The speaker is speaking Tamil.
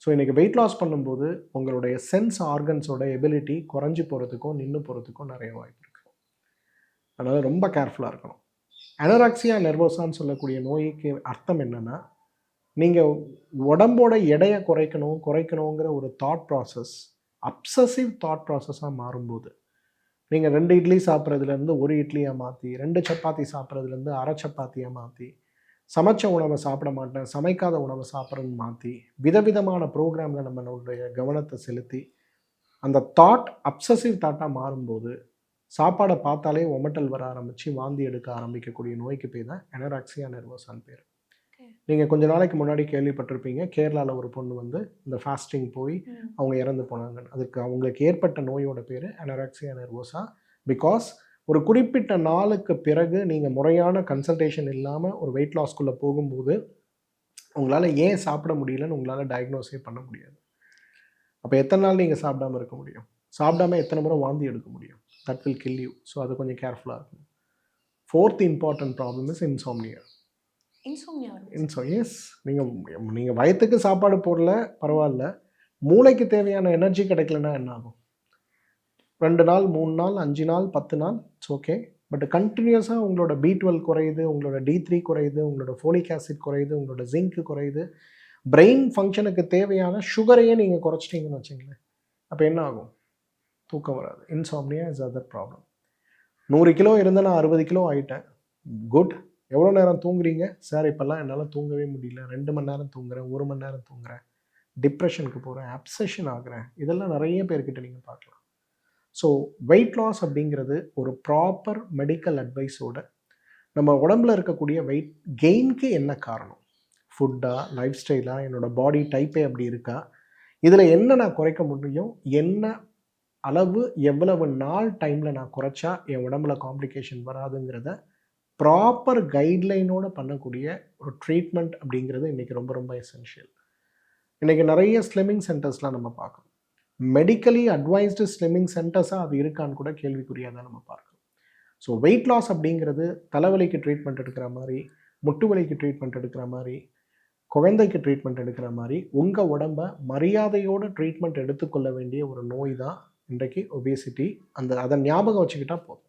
ஸோ இன்றைக்கி வெயிட் லாஸ் பண்ணும்போது உங்களுடைய சென்ஸ் ஆர்கன்ஸோட எபிலிட்டி குறைஞ்சி போகிறதுக்கும் நின்று போகிறதுக்கும் நிறைய வாய்ப்பு இருக்குது. அதனால் ரொம்ப கேர்ஃபுல்லாக இருக்கணும். அனோரெக்சியா நெர்வோசான்னு சொல்லக்கூடிய நோய்க்கு அர்த்தம் என்னென்னா, நீங்கள் உடம்போட எடையை குறைக்கணுங்கிற ஒரு தாட் ப்ராசஸ் அப்சசிவ் தாட் ப்ராசஸாக மாறும்போது, நீங்கள் 2 இட்லி சாப்பிட்றதுலேருந்து 1 இட்லியாக மாற்றி, 2 சப்பாத்தி சாப்பிட்றதுலேருந்து அரை சப்பாத்தியாக மாற்றி, சமைச்ச உணவை சாப்பிட மாட்டேன், சமைக்காத உணவை சாப்பிட்றேன்னு மாற்றி, விதவிதமான ப்ரோக்ராமில் நம்மளுடைய கவனத்தை செலுத்தி, அந்த தாட் அப்சசிவ் தாட்டாக மாறும்போது சாப்பாடை பார்த்தாலே ஒமட்டல் வர ஆரம்பித்து வாந்தி எடுக்க ஆரம்பிக்கக்கூடிய நோய்க்கு பேர் தான் அனோரெக்சியா நெர்வோசான்னு பேர். நீங்கள் கொஞ்ச நாளைக்கு முன்னாடி கேள்விப்பட்டிருப்பீங்க, கேரளாவில் ஒரு பொண்ணு வந்து இந்த ஃபாஸ்டிங் போய் அவங்க இறந்து போனாங்க. அதுக்கு அவங்களுக்கு ஏற்பட்ட நோயோட பேர் அனோரெக்சியா நெர்வோசா. பிகாஸ் ஒரு குறிப்பிட்ட நாளுக்கு பிறகு நீங்கள் முறையான கன்சல்டேஷன் இல்லாமல் ஒரு வெயிட் லாஸ்க்குள்ளே போகும்போது உங்களால் ஏன் சாப்பிட முடியலன்னு உங்களால் டயக்னோஸே பண்ண முடியாது. அப்போ எத்தனை நாள் நீங்கள் சாப்பிடாமல் இருக்க முடியும்? சாப்பிடாமல் எத்தனை முறை வாந்தி எடுக்க முடியும்? That will kill you. So அது கொஞ்சம் கேர்ஃபுல்லாக இருக்கணும். 4th important problem is insomnia. Yes, நீங்கள் வயிற்றுக்கு சாப்பாடு போடல பரவாயில்ல, மூளைக்கு தேவையான எனர்ஜி கிடைக்கலன்னா என்ன ஆகும்? 2 நாள் 3 நாள் 5 நாள் 10 நாள் இட்ஸ் ஓகே. பட் கண்டினியூஸாக உங்களோட B12 குறையுது, உங்களோட D3 குறையுது, உங்களோட ஃபோலிக் ஆசிட் குறையுது, உங்களோட ஜிங்க் குறையுது, பிரெயின் ஃபங்க்ஷனுக்கு தேவையான சுகரையே நீங்கள் குறைச்சிட்டிங்கன்னு வச்சுங்களேன், அப்போ என்ன ஆகும்? தூக்கம் வராது. இன்சாம்னியா இஸ் அதர் ப்ராப்ளம். 100 கிலோ இருந்தால் நான் 60 கிலோ ஆகிட்டேன். குட். எவ்வளோ நேரம் தூங்குறீங்க? சார் இப்போல்லாம் என்னால் தூங்கவே முடியல, 2 மணி நேரம் தூங்குறேன், 1 மணி நேரம் தூங்குறேன், டிப்ரெஷனுக்கு போகிறேன், அப்சஷன் ஆகுறேன். இதெல்லாம் நிறைய பேர்கிட்ட நீங்கள் பார்க்கலாம். ஸோ வெயிட் லாஸ் அப்படிங்கிறது ஒரு ப்ராப்பர் மெடிக்கல் அட்வைஸோட நம்ம உடம்புல இருக்கக்கூடிய வெயிட் கெயின்க்கு என்ன காரணம், ஃபுட்டா, லைஃப் ஸ்டைலா, என்னோடய பாடி டைப்பே அப்படி இருக்கா, இதில் என்ன நான் குறைக்க முடியும், என்ன அளவு எவ்வளவு நாள் டைமில் நான் குறைச்சா என் உடம்புல காம்ப்ளிகேஷன் வராதுங்கிறத ப்ராப்பர் கைட்லைனோடு பண்ணக்கூடிய ஒரு ட்ரீட்மெண்ட் அப்படிங்கிறது இன்றைக்கி ரொம்ப ரொம்ப எசென்ஷியல். இன்றைக்கி நிறைய ஸ்லிம்மிங் சென்டர்ஸ்லாம் நம்ம பார்க்கணும். மெடிக்கலி அட்வைஸ்டு ஸ்லிம்மிங் சென்டர்ஸாக அது இருக்கான்னு கூட கேள்விக்குறியாக தான் நம்ம பார்க்கணும். ஸோ வெயிட் லாஸ் அப்படிங்கிறது தலைவலிக்கு ட்ரீட்மெண்ட் எடுக்கிற மாதிரி, முட்டு வலிக்கு ட்ரீட்மெண்ட் எடுக்கிற மாதிரி, குழந்தைக்கு ட்ரீட்மெண்ட் எடுக்கிற மாதிரி உங்கள் உடம்பை மரியாதையோடு ட்ரீட்மெண்ட் எடுத்துக்கொள்ள வேண்டிய ஒரு நோய் தான் இன்றைக்கு ஒபேசிட்டி. அதை ஞாபகம் வச்சுக்கிட்டா போதும்.